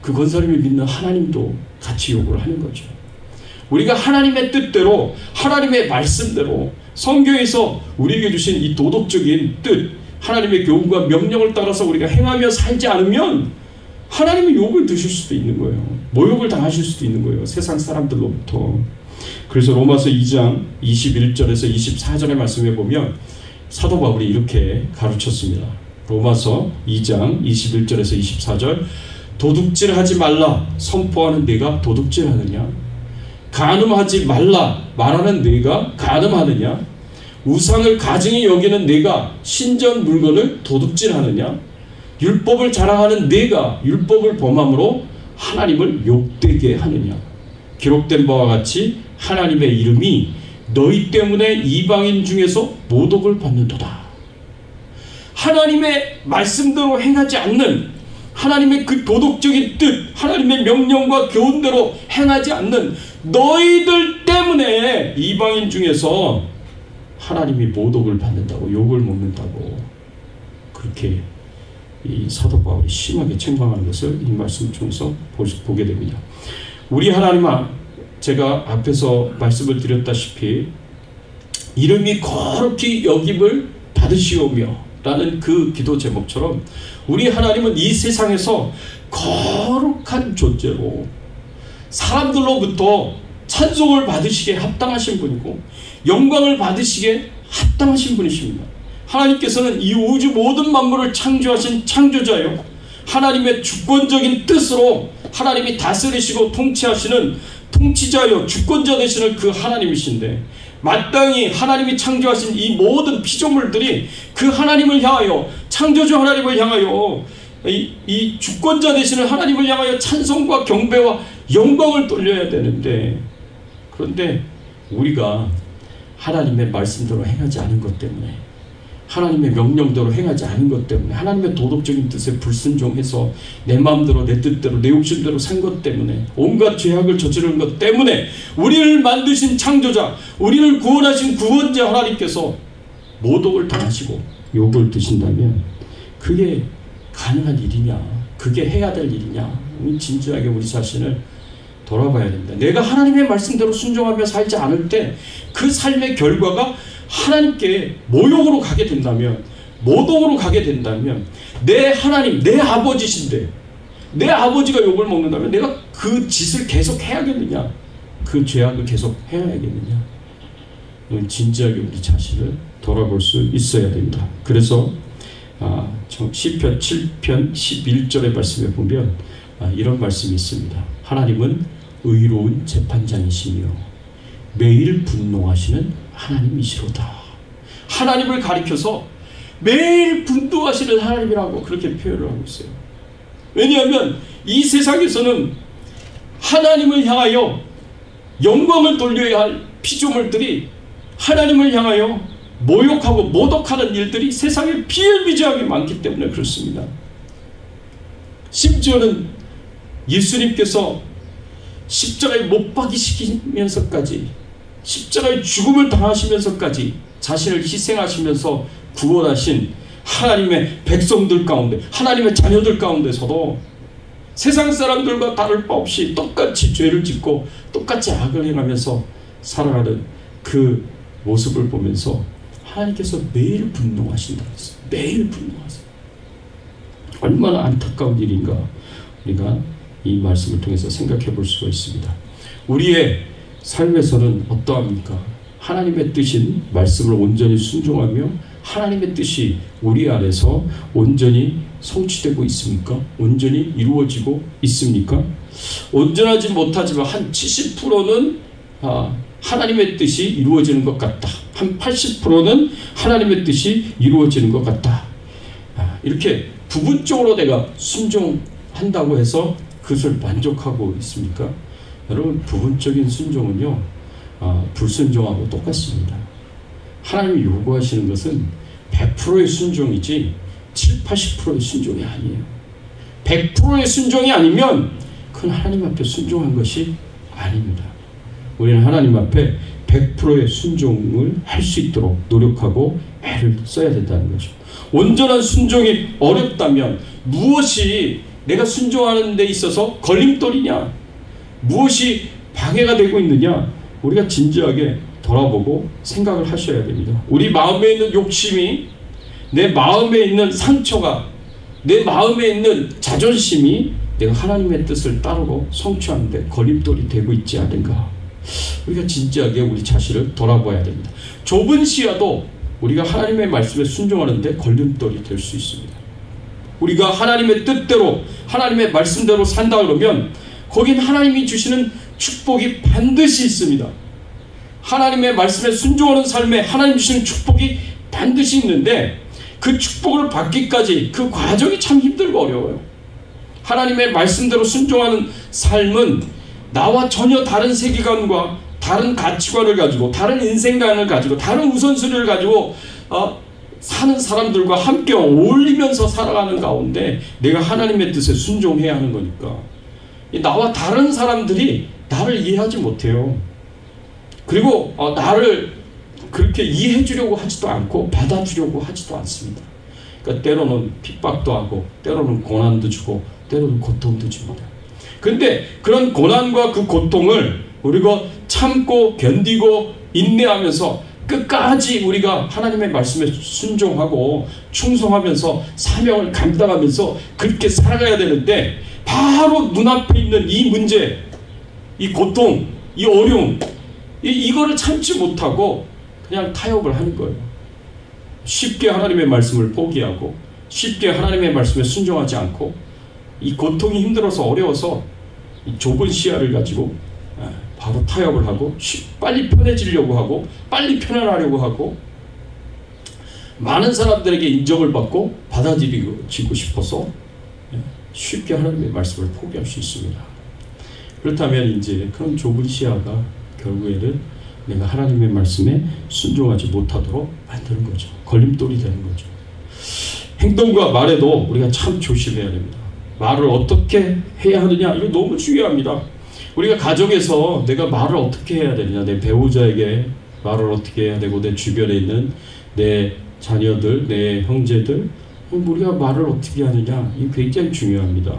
그 권사님이 믿는 하나님도 같이 욕을 하는 거죠. 우리가 하나님의 뜻대로, 하나님의 말씀대로, 성경에서 우리에게 주신 이 도덕적인 뜻, 하나님의 교훈과 명령을 따라서 우리가 행하며 살지 않으면 하나님의 욕을 드실 수도 있는 거예요. 모욕을 당하실 수도 있는 거예요. 세상 사람들로부터. 그래서 로마서 2장 21절에서 24절의 말씀에 보면 사도 바울이 이렇게 가르쳤습니다. 로마서 2장 21절에서 24절, 도둑질하지 말라 선포하는 네가 도둑질하느냐? 간음하지 말라 말하는 네가 간음하느냐? 우상을 가증히 여기는 네가 신전 물건을 도둑질하느냐? 율법을 자랑하는 네가 율법을 범함으로 하나님을 욕되게 하느냐? 기록된 바와 같이 하나님의 이름이 너희 때문에 이방인 중에서 모독을 받는도다. 하나님의 말씀대로 행하지 않는, 하나님의 그 도덕적인 뜻, 하나님의 명령과 교훈대로 행하지 않는 너희들 때문에 이방인 중에서 하나님이 모독을 받는다고, 욕을 먹는다고, 그렇게 이 사도 바울이 심하게 책망하는 것을 이 말씀을 통해서 보게 됩니다. 우리 하나님, 제가 앞에서 말씀을 드렸다시피 이름이 거룩히 여김을 받으시오며 라는 그 기도 제목처럼 우리 하나님은 이 세상에서 거룩한 존재로 사람들로부터 찬송을 받으시기에 합당하신 분이고 영광을 받으시기에 합당하신 분이십니다. 하나님께서는 이 우주 모든 만물을 창조하신 창조자요, 하나님의 주권적인 뜻으로 하나님이 다스리시고 통치하시는 통치자요 주권자 되시는 그 하나님이신데, 마땅히 하나님이 창조하신 이 모든 피조물들이 그 하나님을 향하여 창조주 하나님을 향하여 이 주권자 되시는 하나님을 향하여 찬송과 경배와 영광을 돌려야 되는데, 그런데 우리가 하나님의 말씀대로 행하지 않은 것 때문에, 하나님의 명령대로 행하지 않은 것 때문에, 하나님의 도덕적인 뜻에 불순종해서 내 마음대로 내 뜻대로 내 욕심대로 산 것 때문에, 온갖 죄악을 저지른 것 때문에 우리를 만드신 창조자, 우리를 구원하신 구원자 하나님께서 모독을 당하시고 욕을 드신다면 그게 가능한 일이냐? 그게 해야 될 일이냐? 진지하게 우리 자신을 돌아봐야 된다. 내가 하나님의 말씀대로 순종하며 살지 않을 때 그 삶의 결과가 하나님께 모욕으로 가게 된다면, 모독으로 가게 된다면, 내 하나님, 내 아버지신데 내 아버지가 욕을 먹는다면 내가 그 짓을 계속 해야겠느냐? 그 죄악을 계속 해야겠느냐? 진지하게 우리 자신을 돌아볼 수 있어야 된다. 그래서 시편 7편 11절의 말씀에 보면 이런 말씀이 있습니다. 하나님은 의로운 재판장이시며 매일 분노하시는 하나님이시로다. 하나님을 가리켜서 매일 분노하시는 하나님이라고 그렇게 표현을 하고 있어요. 왜냐하면 이 세상에서는 하나님을 향하여 영광을 돌려야 할 피조물들이 하나님을 향하여 모욕하고 모독하는 일들이 세상에 비일비재하게 많기 때문에 그렇습니다. 심지어는 예수님께서 십자가에 못 박이시키면서까지, 십자가의 죽음을 당하시면서까지 자신을 희생하시면서 구원하신 하나님의 백성들 가운데, 하나님의 자녀들 가운데서도 세상 사람들과 다를 바 없이 똑같이 죄를 짓고 똑같이 악을 행하면서 살아가는 그 모습을 보면서 하나님께서 매일 분노하신다고 했어요. 매일 분노하세요. 얼마나 안타까운 일인가 우리가 이 말씀을 통해서 생각해 볼 수가 있습니다. 우리의 삶에서는 어떠합니까? 하나님의 뜻인 말씀을 온전히 순종하며 하나님의 뜻이 우리 안에서 온전히 성취되고 있습니까? 온전히 이루어지고 있습니까? 온전하지 못하지만 한 70%는 하나님의 뜻이 이루어지는 것 같다. 한 80%는 하나님의 뜻이 이루어지는 것 같다. 이렇게 부분적으로 내가 순종한다고 해서 그것을 만족하고 있습니까? 여러분, 부분적인 순종은요, 불순종하고 똑같습니다. 하나님이 요구하시는 것은 100%의 순종이지 7, 80%의 순종이 아니에요. 100%의 순종이 아니면 그건 하나님 앞에 순종한 것이 아닙니다. 우리는 하나님 앞에 100%의 순종을 할 수 있도록 노력하고 애를 써야 된다는 거죠. 온전한 순종이 어렵다면 무엇이 내가 순종하는 데 있어서 걸림돌이냐, 무엇이 방해가 되고 있느냐, 우리가 진지하게 돌아보고 생각을 하셔야 됩니다. 우리 마음에 있는 욕심이, 내 마음에 있는 상처가, 내 마음에 있는 자존심이 내가 하나님의 뜻을 따르고 성취하는데 걸림돌이 되고 있지 않은가. 우리가 진지하게 우리 자신을 돌아봐야 됩니다. 좁은 시야도 우리가 하나님의 말씀에 순종하는데 걸림돌이 될 수 있습니다. 우리가 하나님의 뜻대로, 하나님의 말씀대로 산다 그러면 거긴 하나님이 주시는 축복이 반드시 있습니다. 하나님의 말씀에 순종하는 삶에 하나님 주시는 축복이 반드시 있는데, 그 축복을 받기까지 그 과정이 참 힘들고 어려워요. 하나님의 말씀대로 순종하는 삶은 나와 전혀 다른 세계관과 다른 가치관을 가지고, 다른 인생관을 가지고, 다른 우선순위를 가지고 사는 사람들과 함께 어울리면서 살아가는 가운데 내가 하나님의 뜻에 순종해야 하는 거니까, 나와 다른 사람들이 나를 이해하지 못해요. 그리고 나를 그렇게 이해해 주려고 하지도 않고 받아주려고 하지도 않습니다. 그러니까 때로는 핍박도 하고, 때로는 고난도 주고, 때로는 고통도 줍니다. 근데 그런 고난과 그 고통을 우리가 참고 견디고 인내하면서 끝까지 우리가 하나님의 말씀에 순종하고 충성하면서 사명을 감당하면서 그렇게 살아가야 되는데, 바로 눈앞에 있는 이 문제, 이 고통, 이 어려움, 이거를 참지 못하고 그냥 타협을 하는 거예요. 쉽게 하나님의 말씀을 포기하고, 쉽게 하나님의 말씀에 순종하지 않고, 이 고통이 힘들어서 어려워서 이 좁은 시야를 가지고 바로 타협을 하고, 빨리 편해지려고 하고, 빨리 편안하려고 하고, 많은 사람들에게 인정을 받고 받아들이고 싶어서 쉽게 하나님의 말씀을 포기할 수 있습니다. 그렇다면 이제 그런 좁은 시야가 결국에는 내가 하나님의 말씀에 순종하지 못하도록 만드는 거죠. 걸림돌이 되는 거죠. 행동과 말에도 우리가 참 조심해야 됩니다. 말을 어떻게 해야 하느냐, 이거 너무 중요합니다. 우리가 가정에서 내가 말을 어떻게 해야 되느냐, 내 배우자에게 말을 어떻게 해야 되고, 내 주변에 있는 내 자녀들, 내 형제들, 우리가 말을 어떻게 하느냐, 이게 굉장히 중요합니다.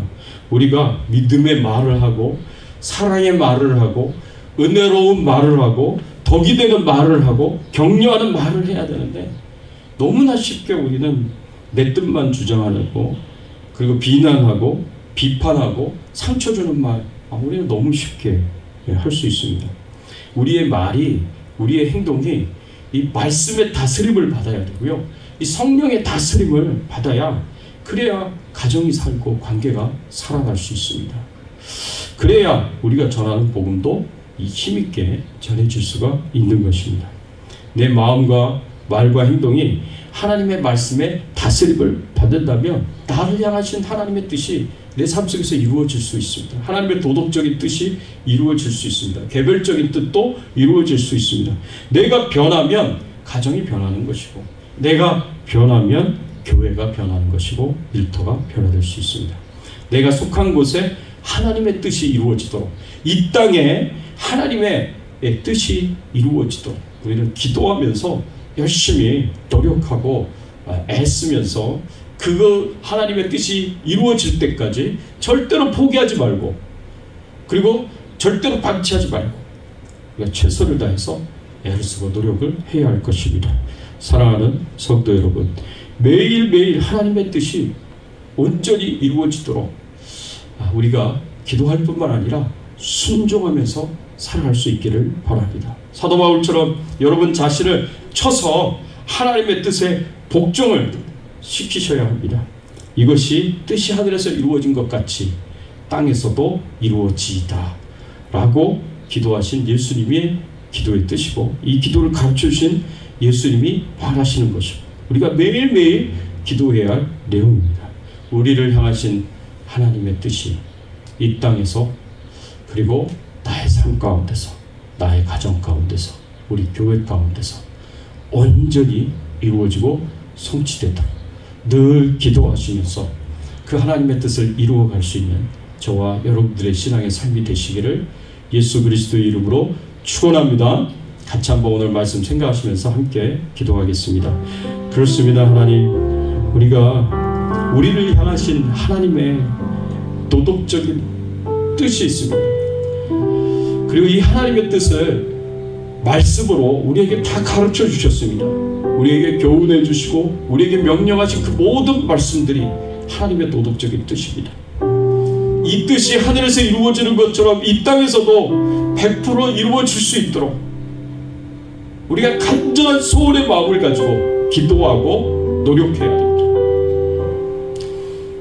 우리가 믿음의 말을 하고, 사랑의 말을 하고, 은혜로운 말을 하고, 덕이 되는 말을 하고, 격려하는 말을 해야 되는데, 너무나 쉽게 우리는 내 뜻만 주장하고, 그리고 비난하고, 비판하고, 상처 주는 말, 우리는 너무 쉽게 할 수 있습니다. 우리의 말이, 우리의 행동이 이 말씀의 다스림을 받아야 되고요, 이 성령의 다스림을 받아야, 그래야 가정이 살고 관계가 살아갈 수 있습니다. 그래야 우리가 전하는 복음도 이 힘있게 전해질 수가 있는 것입니다. 내 마음과 말과 행동이 하나님의 말씀에 다스림을 받는다면 나를 향하신 하나님의 뜻이 내 삶 속에서 이루어질 수 있습니다. 하나님의 도덕적인 뜻이 이루어질 수 있습니다. 개별적인 뜻도 이루어질 수 있습니다. 내가 변하면 가정이 변하는 것이고, 내가 변하면 교회가 변하는 것이고, 일터가 변화될 수 있습니다. 내가 속한 곳에 하나님의 뜻이 이루어지도록, 이 땅에 하나님의 뜻이 이루어지도록 우리는 기도하면서 열심히 노력하고 애쓰면서 그거 하나님의 뜻이 이루어질 때까지 절대로 포기하지 말고, 그리고 절대로 방치하지 말고 우리가 최선을 다해서 애를 쓰고 노력을 해야 할 것입니다. 사랑하는 성도 여러분, 매일매일 하나님의 뜻이 온전히 이루어지도록 우리가 기도할 뿐만 아니라 순종하면서 살아갈 수 있기를 바랍니다. 사도 바울처럼 여러분 자신을 쳐서 하나님의 뜻에 복종을 시키셔야 합니다. 이것이 뜻이 하늘에서 이루어진 것 같이 땅에서도 이루어지이다 라고 기도하신 예수님의 기도의 뜻이고, 이 기도를 가르쳐주신 예수님이 바라시는 것이고, 우리가 매일매일 기도해야 할 내용입니다. 우리를 향하신 하나님의 뜻이 이 땅에서, 그리고 나의 삶 가운데서, 나의 가정 가운데서, 우리 교회 가운데서 온전히 이루어지고 성취되도록 늘 기도하시면서 그 하나님의 뜻을 이루어갈 수 있는 저와 여러분들의 신앙의 삶이 되시기를 예수 그리스도의 이름으로 축원합니다. 같이 한번 오늘 말씀 생각하시면서 함께 기도하겠습니다. 그렇습니다. 하나님, 우리가 우리를 향하신 하나님의 도덕적인 뜻이 있습니다. 그리고 이 하나님의 뜻을 말씀으로 우리에게 다 가르쳐 주셨습니다. 우리에게 교훈해 주시고 우리에게 명령하신 그 모든 말씀들이 하나님의 도덕적인 뜻입니다. 이 뜻이 하늘에서 이루어지는 것처럼 이 땅에서도 100% 이루어질 수 있도록 우리가 간절한 소원의 마음을 가지고 기도하고 노력해야 됩니다.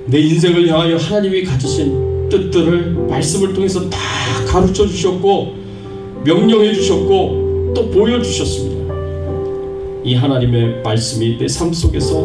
내 인생을 향하여 하나님이 가지신 뜻들을 말씀을 통해서 다 가르쳐 주셨고 명령해 주셨고 또 보여주셨습니다. 이 하나님의 말씀이 내 삶 속에서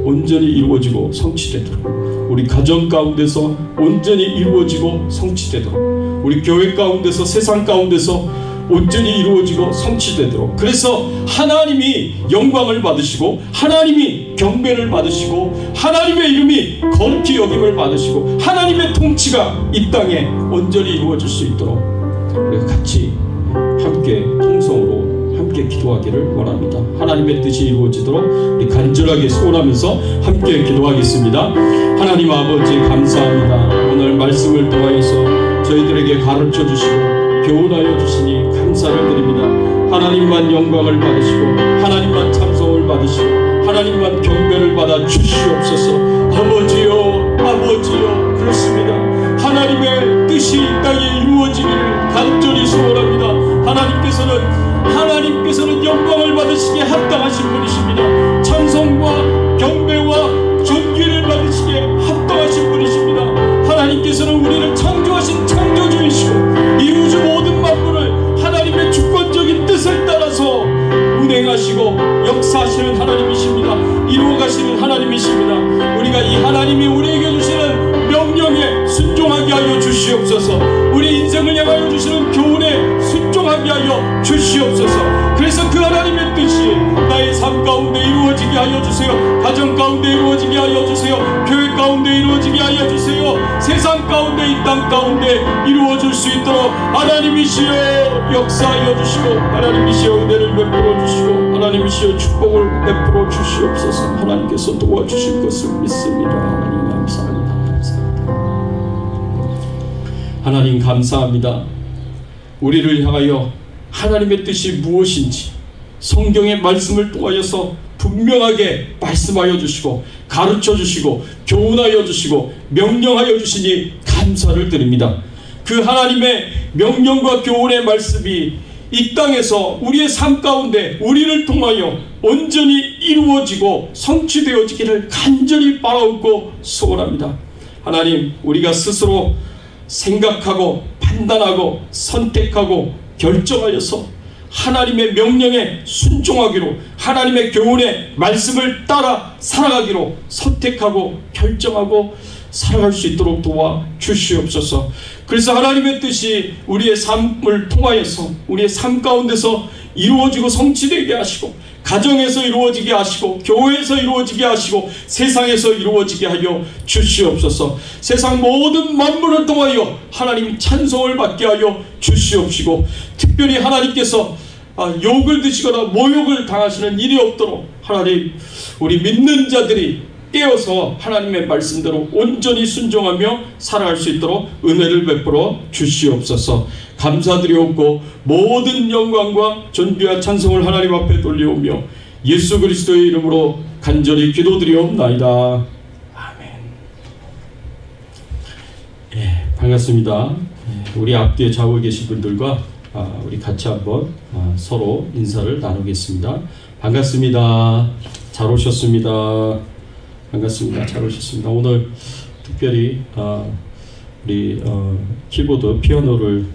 온전히 이루어지고 성취되도록, 우리 가정 가운데서 온전히 이루어지고 성취되도록, 우리 교회 가운데서, 세상 가운데서 온전히 이루어지고 성취되도록, 그래서 하나님이 영광을 받으시고 하나님이 경배를 받으시고 하나님의 이름이 거룩히 여김을 받으시고 하나님의 통치가 이 땅에 온전히 이루어질 수 있도록 우리가 같이 함께 통성으로 함께 기도하기를 원합니다. 하나님의 뜻이 이루어지도록 우리 간절하게 소원하면서 함께 기도하겠습니다. 하나님 아버지 감사합니다. 오늘 말씀을 통하여서 저희들에게 가르쳐 주시고 교훈하여 주시니 감사를 드립니다. 하나님만 영광을 받으시고 하나님만 찬송을 받으시고 하나님만 경배를 받아 주시옵소서. 아버지요, 아버지요, 그렇습니다. 하나님의 뜻이 이 땅에 이루어지기를 간절히 소원합니다. 하나님께서는 영광을 받으시기에 합당하신 분이십니다. 찬송과 경배와 존귀를 받으시기에 합당하신 분이십니다. 하나님께서는 우리를 창조하신 창조주이시고 이 우주 모든 만물을 하나님의 주권적인 뜻을 따라서 운행하시는 행하시고 역사하시는 하나님이십니다. 이루어가시는 하나님이십니다. 우리가 이 하나님이 우리에게 주시는 명령에 순종하게 하여 주시옵소서. 우리 인생을 향하여 주시는 교훈에 순종하게 하여 주시옵소서. 그래서 그 하나님의 뜻이 나의 삶 가운데 이루어지게 하여 주세요. 가정 가운데 이루어지게 하여 주세요. 교회 가운데 이루어지게 하여 주세요. 세상 가운데 이 땅 가운데 이루어질 수 있도록 하나님이시여 역사하여 주시고, 하나님이시여 은혜를 베풀어 주시고, 하나님이시여 축복을 베풀어 주시옵소서. 하나님께서 도와주실 것을 믿습니다. 하나님 감사합니다. 하나님 감사합니다. 우리를 향하여 하나님의 뜻이 무엇인지 성경의 말씀을 통하여서 분명하게 말씀하여 주시고 가르쳐 주시고 교훈하여 주시고 명령하여 주시니 감사를 드립니다. 그 하나님의 명령과 교훈의 말씀이 이 땅에서 우리의 삶 가운데 우리를 통하여 온전히 이루어지고 성취되어지기를 간절히 바라옵고 소원합니다. 하나님, 우리가 스스로 생각하고 판단하고 선택하고 결정하여서 하나님의 명령에 순종하기로, 하나님의 교훈의 말씀을 따라 살아가기로 선택하고 결정하고 살아갈 수 있도록 도와 주시옵소서. 그래서 하나님의 뜻이 우리의 삶을 통하여서 우리의 삶 가운데서 이루어지고 성취되게 하시고, 가정에서 이루어지게 하시고, 교회에서 이루어지게 하시고, 세상에서 이루어지게 하여 주시옵소서. 세상 모든 만물을 통하여 하나님 찬송을 받게 하여 주시옵시고, 특별히 하나님께서 욕을 드시거나 모욕을 당하시는 일이 없도록 하나님, 우리 믿는 자들이 깨어서 하나님의 말씀대로 온전히 순종하며 살아갈 수 있도록 은혜를 베풀어 주시옵소서. 감사드리옵고 모든 영광과 존귀와 찬송을 하나님 앞에 돌려오며 예수 그리스도의 이름으로 간절히 기도드리옵나이다. 아멘. 반갑습니다. 우리 앞뒤에 좌우에 계신 분들과 우리 같이 한번 서로 인사를 나누겠습니다. 반갑습니다. 잘 오셨습니다. 반갑습니다. 잘 오셨습니다. 오늘 특별히 우리 키보드 피아노를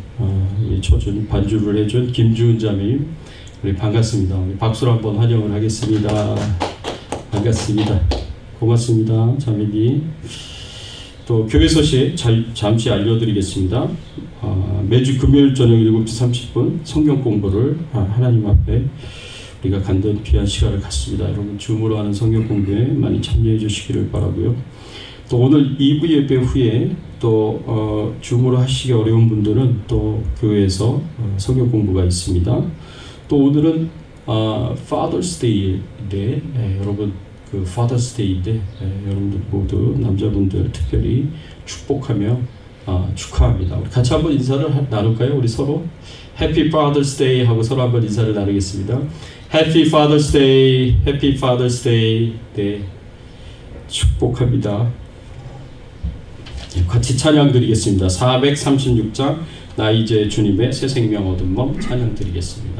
쳐준 반주를 해준 김주은 자매님, 우리 반갑습니다. 우리 박수로 한번 환영을 하겠습니다. 반갑습니다. 고맙습니다. 자매님. 또 교회 소식 잠시 알려드리겠습니다. 매주 금요일 저녁 7시 30분 성경 공부를 하나님 앞에 우리가 간단히 귀한 시간을 갖습니다. 여러분 줌으로 하는 성경 공부에 많이 참여해 주시기를 바라고요. 또 오늘 2부 예배 후에 또 줌으로 하시기 어려운 분들은 또 교회에서 성경 공부가 있습니다. 또 오늘은 Father's Day인데 여러분 그 Father's Day인데 여러분들 모두 남자분들 특별히 축복하며 축하합니다. 우리 같이 한번 인사를 나눌까요? 우리 서로 Happy Father's Day 하고 서로 한번 인사를 나누겠습니다. Happy Father's Day, Happy Father's Day. 네, 축복합니다. 같이 찬양 드리겠습니다. 436장 나 이제 주님의 새 생명 얻은 몸 찬양 드리겠습니다.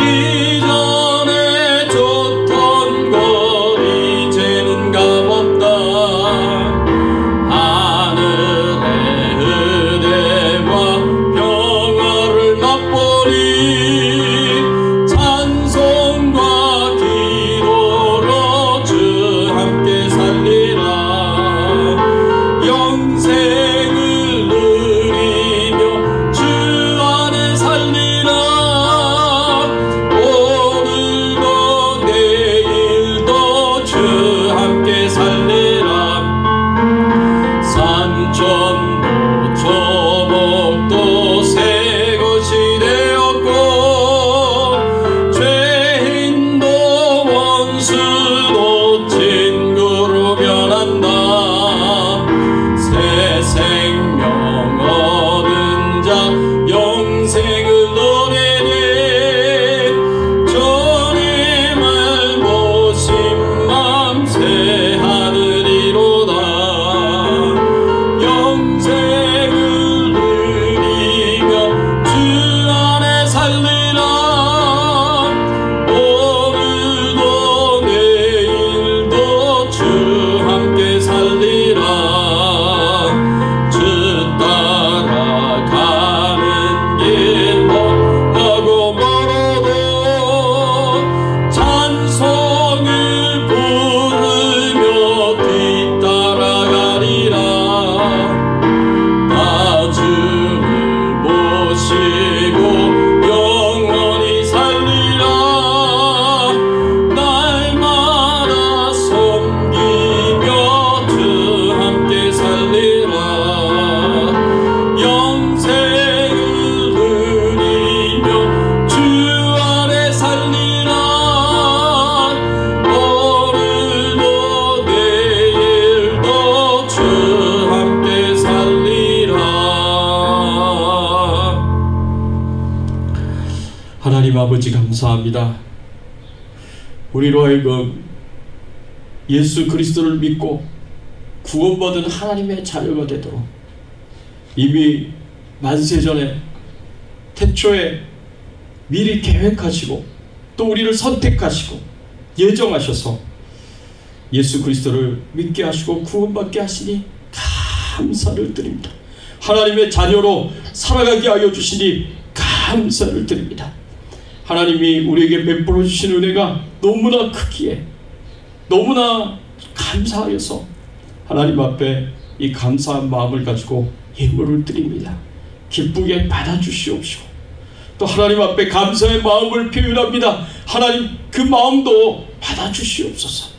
이전에 줬던 것 이제는 값없다. 아버지 감사합니다. 우리로 하여금 예수 그리스도를 믿고 구원받은 하나님의 자녀가 되도록 이미 만세전에 태초에 미리 계획하시고 또 우리를 선택하시고 예정하셔서 예수 그리스도를 믿게 하시고 구원받게 하시니 감사를 드립니다. 하나님의 자녀로 살아가게 하여 주시니 감사를 드립니다. 하나님이 우리에게 베풀어 주신 은혜가 너무나 크기에 너무나 감사하여서 하나님 앞에 이 감사한 마음을 가지고 예물을 드립니다. 기쁘게 받아주시옵시고 또 하나님 앞에 감사의 마음을 표현합니다. 하나님 그 마음도 받아주시옵소서.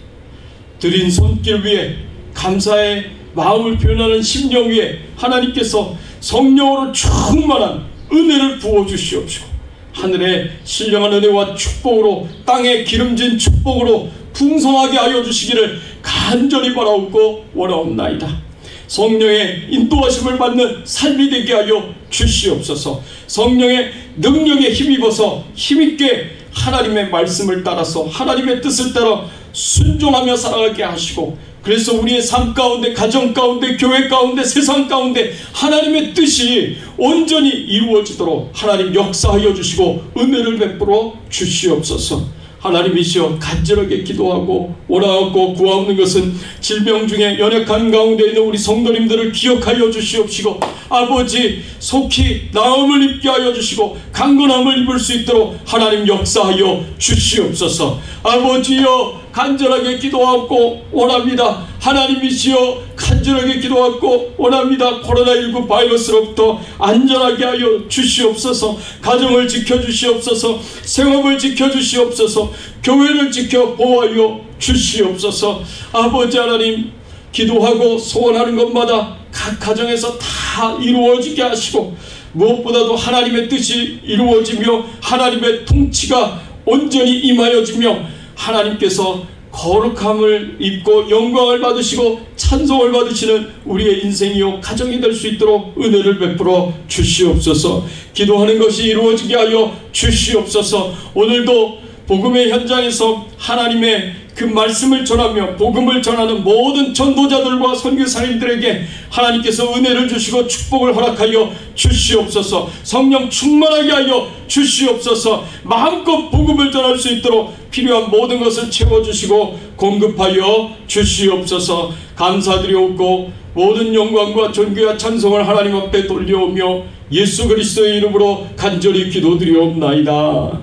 드린 손길 위에 감사의 마음을 표현하는 심령 위에 하나님께서 성령으로 충만한 은혜를 부어주시옵시고 하늘의 신령한 은혜와 축복으로 땅에 기름진 축복으로 풍성하게 하여 주시기를 간절히 바라옵고 원하옵나이다. 성령의 인도하심을 받는 삶이 되게 하여 주시옵소서. 성령의 능력에 힘입어서 힘있게 하나님의 말씀을 따라서 하나님의 뜻을 따라 순종하며 살아가게 하시고 그래서 우리의 삶 가운데 가정 가운데 교회 가운데 세상 가운데 하나님의 뜻이 온전히 이루어지도록 하나님 역사하여 주시고 은혜를 베풀어 주시옵소서. 하나님이시여 간절하게 기도하고 원하고 구하옵는 것은 질병 중에 연약한 가운데 있는 우리 성도님들을 기억하여 주시옵시고 아버지 속히 나음을 입게 하여 주시고 강건함을 입을 수 있도록 하나님 역사하여 주시옵소서. 아버지여 간절하게 기도하고 원합니다. 하나님이시여 간절하게 기도하고 원합니다. 코로나19 바이러스로부터 안전하게 하여 주시옵소서. 가정을 지켜주시옵소서. 생업을 지켜주시옵소서. 교회를 지켜 보호하여 주시옵소서. 아버지 하나님 기도하고 소원하는 것마다 각 가정에서 다 이루어지게 하시고 무엇보다도 하나님의 뜻이 이루어지며 하나님의 통치가 온전히 임하여지며 하나님께서 거룩함을 입고 영광을 받으시고 찬송을 받으시는 우리의 인생이요 가정이 될 수 있도록 은혜를 베풀어 주시옵소서. 기도하는 것이 이루어지게 하여 주시옵소서. 오늘도 복음의 현장에서 하나님의 그 말씀을 전하며 복음을 전하는 모든 전도자들과 선교사님들에게 하나님께서 은혜를 주시고 축복을 허락하여 주시옵소서. 성령 충만하게 하여 주시옵소서. 마음껏 복음을 전할 수 있도록 필요한 모든 것을 채워주시고 공급하여 주시옵소서. 감사드리옵고 모든 영광과 존귀와 찬송을 하나님 앞에 돌려오며 예수 그리스도의 이름으로 간절히 기도드리옵나이다.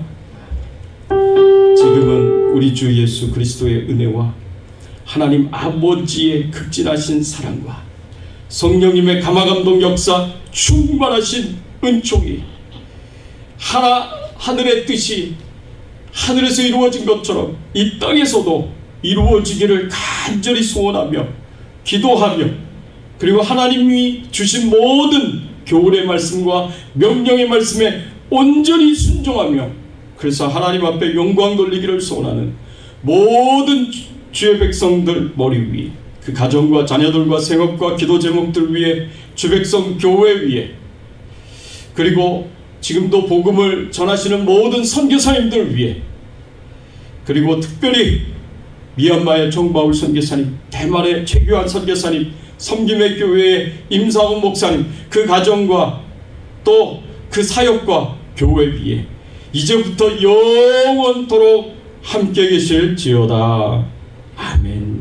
지금은 우리 주 예수 그리스도의 은혜와 하나님 아버지의 극진하신 사랑과 성령님의 감화감동 역사 충만하신 은총이 하늘의 뜻이 하늘에서 이루어진 것처럼 이 땅에서도 이루어지기를 간절히 소원하며 기도하며 그리고 하나님이 주신 모든 교훈의 말씀과 명령의 말씀에 온전히 순종하며 그래서 하나님 앞에 영광 돌리기를 소원하는 모든 주의 백성들 머리 위에 그 가정과 자녀들과 생업과 기도 제목들 위에 주 백성 교회 위에 그리고 지금도 복음을 전하시는 모든 선교사님들 위에 그리고 특별히 미얀마의 정바울 선교사님, 대만의 최규환 선교사님, 섬김의 교회의 임상훈 목사님 그 가정과 또 그 사역과 교회 위에 이제부터 영원토록 함께 계실지어다. 아멘.